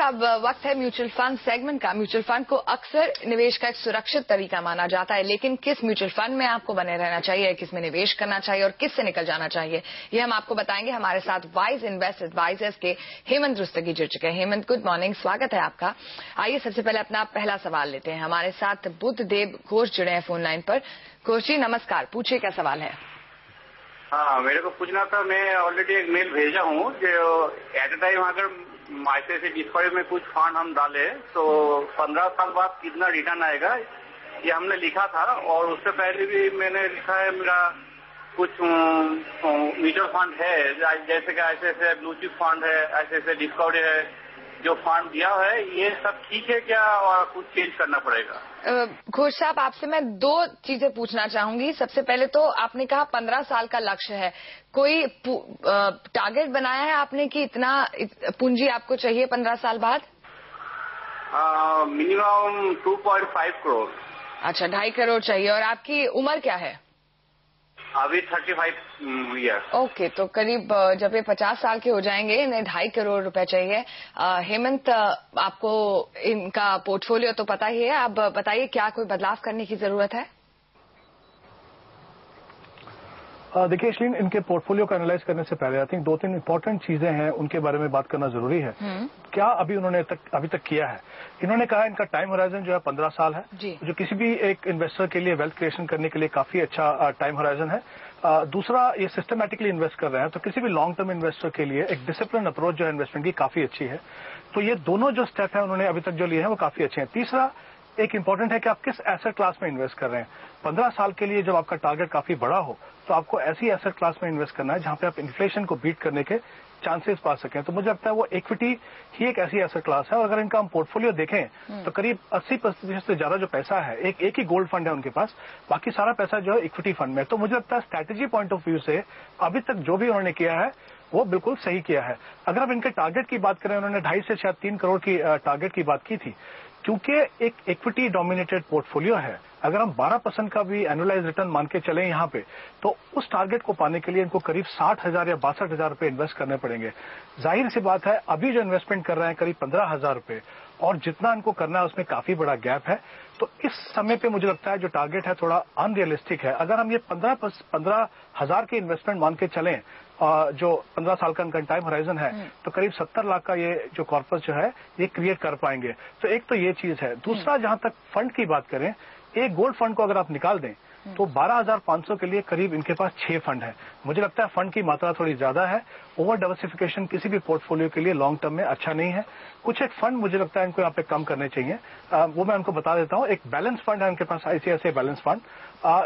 अब वक्त है म्यूचुअल फंड सेगमेंट का। म्यूचुअल फंड को अक्सर निवेश का एक सुरक्षित तरीका माना जाता है, लेकिन किस म्यूचुअल फंड में आपको बने रहना चाहिए, किस में निवेश करना चाहिए और किस से निकल जाना चाहिए, ये हम आपको बताएंगे। हमारे साथ वाइज इन्वेस्ट एडवाइजर्स के हेमंत रुस्तगी जुड़ चुके हैं। हेमंत, गुड मॉर्निंग, स्वागत है आपका। आइए सबसे पहले अपना पहला सवाल लेते हैं। हमारे साथ बुद्धदेव घोष जुड़े हैं फोन लाइन पर। घोष जी नमस्कार, पूछिए क्या सवाल है। हाँ, मेरे को पूछना था, मैं ऑलरेडी एक मेल भेजा हूँ जो एट ए टाइम अगर ICICI डिस्कवरी में कुछ फंड हम डाले तो 15 साल बाद कितना रिटर्न आएगा, ये हमने लिखा था। और उससे पहले भी मैंने लिखा है, मेरा कुछ म्यूचुअल फंड है जैसे कि ICICI ब्लू चिप फंड है, ICICI डिस्कवरी है, जो फंड दिया है ये सब ठीक है क्या और कुछ चेंज करना पड़ेगा? घोष साहब, आपसे मैं दो चीजें पूछना चाहूंगी। सबसे पहले तो आपने कहा 15 साल का लक्ष्य है, कोई टारगेट बनाया है आपने कि इतना पूंजी आपको चाहिए 15 साल बाद? मिनिमम 2.5 करोड़। अच्छा, 2.5 करोड़ चाहिए। और आपकी उम्र क्या है? अभी 35 ईयर। ओके, तो करीब जब ये 50 साल के हो जाएंगे इन्हें 2.5 करोड़ रुपए चाहिए। हेमंत, आपको इनका पोर्टफोलियो तो पता ही है, अब बताइए क्या कोई बदलाव करने की जरूरत है? देखिए श्रीन, इनके पोर्टफोलियो का एनालाइज करने से पहले आई थिंक 2-3 इंपॉर्टेंट चीजें हैं, उनके बारे में बात करना जरूरी है। क्या अभी उन्होंने अभी तक किया है? इन्होंने कहा इनका टाइम होराइजन जो है 15 साल है, जो किसी भी एक इन्वेस्टर के लिए वेल्थ क्रिएशन करने के लिए काफी अच्छा टाइम होराइजन है। दूसरा, ये सिस्टमैटिकली इन्वेस्ट कर रहे हैं, तो किसी भी लॉन्ग टर्म इन्वेस्टर के लिए एक डिसिप्लिन अप्रोच जो है इन्वेस्टमेंट की काफी अच्छी है। तो ये दोनों जो स्टेप है उन्होंने अभी तक जो लिए हैं वो काफी अच्छे हैं। तीसरा एक इंपॉर्टेंट है कि आप किस एसेट क्लास में इन्वेस्ट कर रहे हैं। 15 साल के लिए जब आपका टारगेट काफी बड़ा हो तो आपको ऐसी एसेट क्लास में इन्वेस्ट करना है जहां पे आप इन्फ्लेशन को बीट करने के चांसेस पा सकें। तो मुझे लगता है वो इक्विटी ही एक ऐसी एसेट क्लास है। और अगर इनका हम पोर्टफोलियो देखें तो करीब 80% से ज्यादा जो पैसा है एक ही गोल्ड फंड है उनके पास, बाकी सारा पैसा जो है इक्विटी फंड में। तो मुझे लगता है स्ट्रैटेजी पॉइंट ऑफ व्यू से अभी तक जो भी उन्होंने किया है वो बिल्कुल सही किया है। अगर आप इनके टारगेट की बात करें, उन्होंने 2.5 से शायद 3 करोड़ की टारगेट की बात की थी। क्योंकि एक इक्विटी डोमिनेटेड पोर्टफोलियो है, अगर हम 12% का भी एनुअलाइज रिटर्न मान के चलें यहाँ पे, तो उस टारगेट को पाने के लिए इनको करीब 60,000 या 62,000 रुपए इन्वेस्ट करने पड़ेंगे। जाहिर सी बात है अभी जो इन्वेस्टमेंट कर रहे हैं करीब 15,000 रुपए, और जितना इनको करना है उसमें काफी बड़ा गैप है। तो इस समय पे मुझे लगता है जो टारगेट है थोड़ा अनरियलिस्टिक है। अगर हम ये 15,000 की इन्वेस्टमेंट मान के चलें, जो 15 साल का टाइम होराइजन है, तो करीब 70 लाख का ये जो कॉर्पस जो है ये क्रिएट कर पाएंगे। तो एक तो ये चीज है। दूसरा, जहां तक फंड की बात करें, एक गोल्ड फंड को अगर आप निकाल दें तो 12,500 के लिए करीब इनके पास 6 फंड है। मुझे लगता है फंड की मात्रा थोड़ी ज्यादा है। ओवर डाइवर्सिफिकेशन किसी भी पोर्टफोलियो के लिए लॉन्ग टर्म में अच्छा नहीं है। कुछ एक फंड मुझे लगता है इनको यहाँ पे कम करने चाहिए, वो मैं उनको बता देता हूँ। एक बैलेंस फंड है उनके पास, ICICI बैलेंस फंड।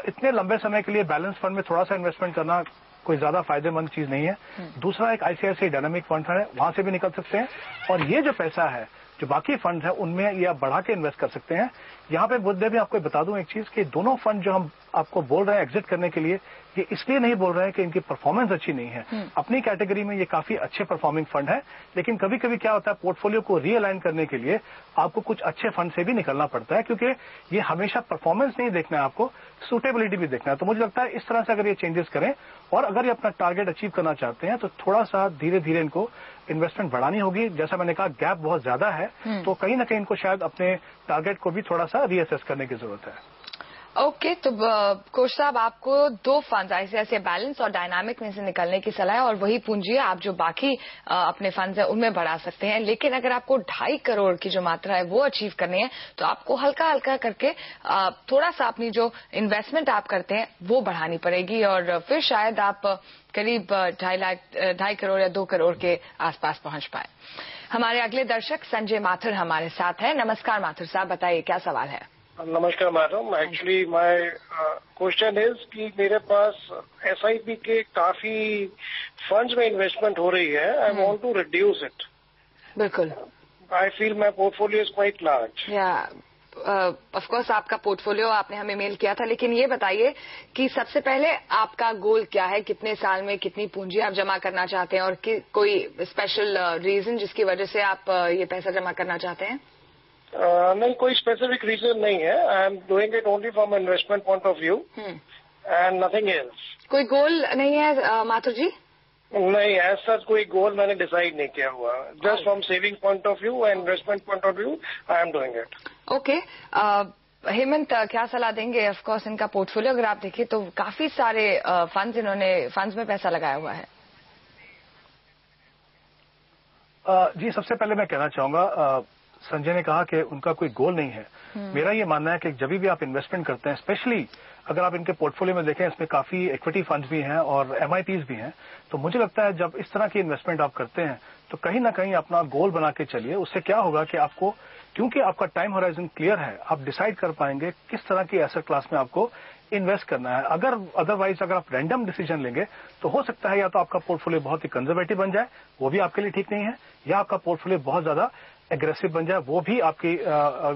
इतने लंबे समय के लिए बैलेंस फंड में थोड़ा सा इन्वेस्टमेंट करना कोई ज्यादा फायदेमंद चीज नहीं है। दूसरा, एक ICICI डायनामिक फंड है, वहां से भी निकल सकते हैं। और ये जो पैसा है जो बाकी फंड है उनमें ये आप बढ़ा के इन्वेस्ट कर सकते हैं। यहाँ पे बुद्धदेव भी आपको बता दूं एक चीज कि दोनों फंड जो हम आपको बोल रहे हैं एग्जिट करने के लिए, ये इसलिए नहीं बोल रहे हैं कि इनकी परफॉर्मेंस अच्छी नहीं है। अपनी कैटेगरी में ये काफी अच्छे परफॉर्मिंग फंड है, लेकिन कभी कभी क्या होता है पोर्टफोलियो को रीअलाइन करने के लिए आपको कुछ अच्छे फंड से भी निकलना पड़ता है, क्योंकि ये हमेशा परफॉर्मेंस नहीं देखना है, आपको सूटेबिलिटी भी देखना है। तो मुझे लगता है इस तरह से अगर ये चेंजेस करें और अगर ये अपना टारगेट अचीव करना चाहते हैं तो थोड़ा सा धीरे धीरे इनको इन्वेस्टमेंट बढ़ानी होगी। जैसा मैंने कहा गैप बहुत ज्यादा है, तो कहीं ना कहीं इनको शायद अपने टारगेट को भी थोड़ा सा रीअसेस करने की जरूरत है। ओके, तो कोच साहब, आपको 2 फंड ICICI बैलेंस और डायनामिक में से निकलने की सलाह है, और वही पूंजी आप जो बाकी अपने फंड है उनमें बढ़ा सकते हैं। लेकिन अगर आपको 2.5 करोड़ की जो मात्रा है वो अचीव करनी है तो आपको हल्का हल्का करके थोड़ा सा अपनी जो इन्वेस्टमेंट आप करते हैं वो बढ़ानी पड़ेगी, और फिर शायद आप करीब 2.5 करोड़ या 2 करोड़ के आसपास पहुंच पाए। हमारे अगले दर्शक संजय माथुर हमारे साथ है। नमस्कार माथुर साहब, बताइए क्या सवाल है। नमस्कार madam, actually my question is कि मेरे पास SIP के काफी फंड्स में इन्वेस्टमेंट हो रही है। I want to reduce it. बिल्कुल, I feel my portfolio is quite large. Of course आपका पोर्टफोलियो आपने हमें मेल किया था, लेकिन ये बताइए कि सबसे पहले आपका गोल क्या है, कितने साल में कितनी पूंजी आप जमा करना चाहते हैं, और कोई स्पेशल रीजन जिसकी वजह से आप ये पैसा जमा करना चाहते हैं? नहीं, कोई स्पेसिफिक रीजन नहीं है। I am doing it only from investment point of view and nothing else. कोई गोल नहीं है माथुर जी? नहीं, ऐसा कोई गोल मैंने डिसाइड नहीं किया हुआ. Just from saving point of view and investment point of view I am doing it. Okay. Hemant, क्या सलाह देंगे? ऑफ कोर्स इनका पोर्टफोलियो अगर आप देखिए तो काफी सारे फंड्स में पैसा लगाया हुआ है. जी, सबसे पहले मैं कहना चाहूंगा, संजय ने कहा कि उनका कोई गोल नहीं है. मेरा ये मानना है कि जब भी आप इन्वेस्टमेंट करते हैं, स्पेशली अगर आप इनके पोर्टफोलियो में देखें, इसमें काफी इक्विटी फंड्स भी हैं और एमआईपीज भी हैं. तो मुझे लगता है जब इस तरह की इन्वेस्टमेंट आप करते हैं तो कहीं ना कहीं अपना गोल बना के चलिए. उससे क्या होगा कि आपको, क्योंकि आपका टाइम होराइजन क्लियर है, आप डिसाइड कर पाएंगे किस तरह की एसेट क्लास में आपको इन्वेस्ट करना है. अदरवाइज अगर आप रैंडम डिसीजन लेंगे तो हो सकता है या तो आपका पोर्टफोलियो बहुत ही कंजर्वेटिव बन जाए, वो भी आपके लिए ठीक नहीं है, या आपका पोर्टफोलियो बहुत ज्यादा एग्रेसिव बन जाए, वो भी आपकी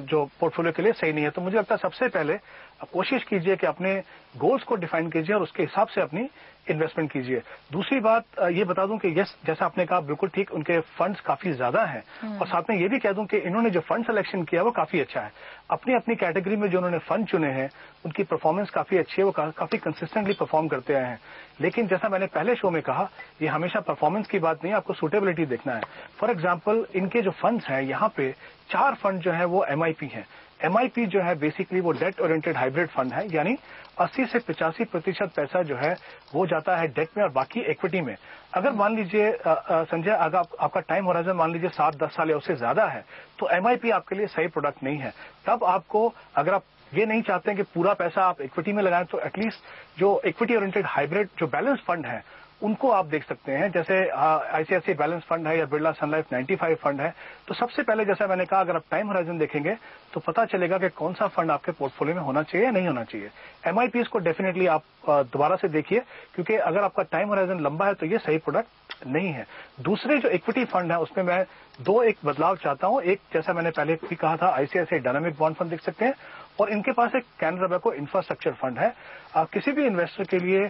जो पोर्टफोलियो के लिए सही नहीं है. तो मुझे लगता है सबसे पहले आप कोशिश कीजिए कि अपने गोल्स को डिफाइन कीजिए और उसके हिसाब से अपनी इन्वेस्टमेंट कीजिए. दूसरी बात ये बता दूं कि यस, जैसा आपने कहा बिल्कुल ठीक, उनके फंड्स काफी ज्यादा हैं. और साथ में ये भी कह दूं कि इन्होंने जो फंड सिलेक्शन किया वो काफी अच्छा है. अपनी अपनी कैटेगरी में जो उन्होंने फंड चुने हैं उनकी परफॉर्मेंस काफी अच्छी है, वो काफी कंसिस्टेंटली परफॉर्म करते आए हैं. लेकिन जैसा मैंने पहले शो में कहा, ये हमेशा परफॉर्मेंस की बात नहीं है, आपको सूटेबिलिटी देखना है. फॉर एग्जाम्पल, इनके जो फंड्स हैं यहाँ पे 4 फंड जो है वो एमआईपी हैं. एमआईपी जो है बेसिकली वो डेट ओरिएंटेड हाइब्रिड फंड है, यानी 80 से 85% पैसा जो है वो जाता है डेट में और बाकी इक्विटी में. अगर मान लीजिए संजय, अगर आपका टाइम होराइजन मान लीजिए 7-10 साल या उससे ज्यादा है, तो एमआईपी आपके लिए सही प्रोडक्ट नहीं है. तब आपको, अगर आप ये नहीं चाहते हैं कि पूरा पैसा आप इक्विटी में लगाएं, तो एटलीस्ट जो इक्विटी ओरिएंटेड हाइब्रिड जो बैलेंस फंड है उनको आप देख सकते हैं. जैसे आईसीआईसीआई बैलेंस फंड है या बिरला सन लाइफ 95 फंड है. तो सबसे पहले जैसा मैंने कहा, अगर आप टाइम होराइजन देखेंगे तो पता चलेगा कि कौन सा फंड आपके पोर्टफोलियो में होना चाहिए या नहीं होना चाहिए. एमआईपीज को डेफिनेटली आप दोबारा से देखिए, क्योंकि अगर आपका टाइम होराइजन लंबा है तो ये सही प्रोडक्ट नहीं है. दूसरे जो इक्विटी फंड है उसमें मैं एक बदलाव चाहता हूं. एक, जैसा मैंने पहले भी कहा था, आईसीआईसीआई डायनामिक बॉन्ड फंड देख सकते हैं, और इनके पास एक कैनरा बैंक इंफ्रास्ट्रक्चर फंड है. किसी भी इन्वेस्टर के लिए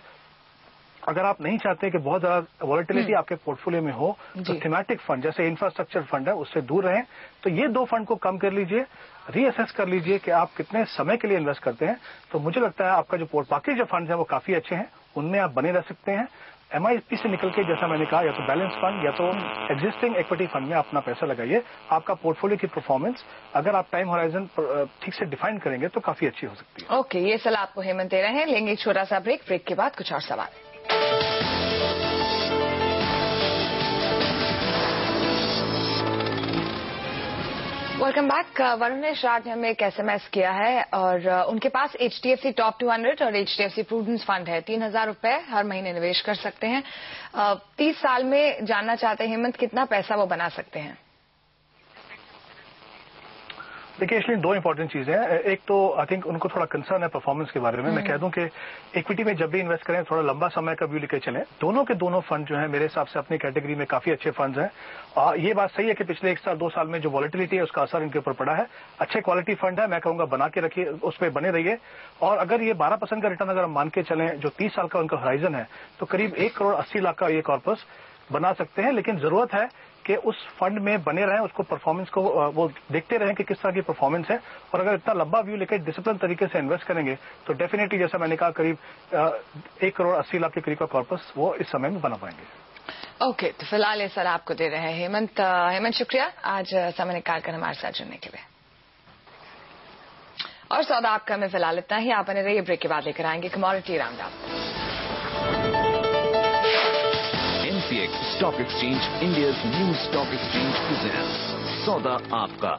अगर आप नहीं चाहते कि बहुत ज्यादा वॉलेटिलिटी आपके पोर्टफोलियो में हो, तो थीमेटिक फंड जैसे इंफ्रास्ट्रक्चर फंड है उससे दूर रहें. तो ये 2 फंड को कम कर लीजिए, रीअसेस कर लीजिए कि आप कितने समय के लिए इन्वेस्ट करते हैं. तो मुझे लगता है आपका जो बाकी जो फंड है वो काफी अच्छे हैं, उनमें आप बने रह सकते हैं. एमआईपी से निकल के, जैसा मैंने कहा, या तो बैलेंस फंड या तो एग्जिस्टिंग इक्विटी फंड में अपना पैसा लगाइए. आपका पोर्टफोलियो की परफॉर्मेंस अगर आप टाइम होराइजन ठीक से डिफाइन करेंगे तो काफी अच्छी हो सकती है. ओके, ये सलाह आपको हेमंत दे रहे हैं. लेंगे एक छोटा सा ब्रेक के बाद कुछ और सवाल. Welcome back. वरुणेश राज ने हमें एक एसएमएस किया है और उनके पास एचडीएफसी टॉप 200 और एचडीएफसी प्रूडेंस फंड है. 3,000 रुपए हर महीने निवेश कर सकते हैं. 30 साल में जानना चाहते हैं हेमंत, कितना पैसा वो बना सकते हैं? देखिए, इसलिए 2 इंपॉर्टेंट चीजें हैं. एक तो आई थिंक उनको थोड़ा कंसर्न है परफॉर्मेंस के बारे में. मैं कह दूं कि इक्विटी में जब भी इन्वेस्ट करें थोड़ा लंबा समय का व्यू लेके चलें. दोनों के दोनों फंड जो है मेरे हिसाब से अपनी कैटेगरी में काफी अच्छे फंड्स हैं. ये बात सही है कि पिछले 1 साल 2 साल में जो वॉलेटिलिटी है उसका असर इनके ऊपर पड़ा है. अच्छे क्वालिटी फंड है, मैं कहूंगा बना के रखिए, उस पर बने रहिए. और अगर ये 12% का रिटर्न अगर हम मान के चलें, जो 30 साल का उनका होराइजन है, तो करीब 1 करोड़ 80 लाख का ये कॉर्पस बना सकते हैं. लेकिन जरूरत है कि उस फंड में बने रहें, उसको परफॉर्मेंस को वो देखते रहें कि किस तरह की परफॉर्मेंस है. और अगर इतना लंबा व्यू लेकर डिसिप्लिन तरीके से इन्वेस्ट करेंगे तो डेफिनेटली, जैसा मैंने कहा, करीब 1 करोड़ 80 लाख के करीब का कॉर्पस वो इस समय में बना पाएंगे. ओके, तो फिलहाल ये सर आपको दे रहे हैं हेमंत. शुक्रिया आज समय निकाल कर हमारे साथ जुड़ने के लिए. और सौदा आपका में फिलहाल इतना ही. आप बने रहिए, ब्रेक के बाद लेकर आएंगे commodity round up. MCX Stock Exchange, India's new stock exchange, presents सौदा आपका.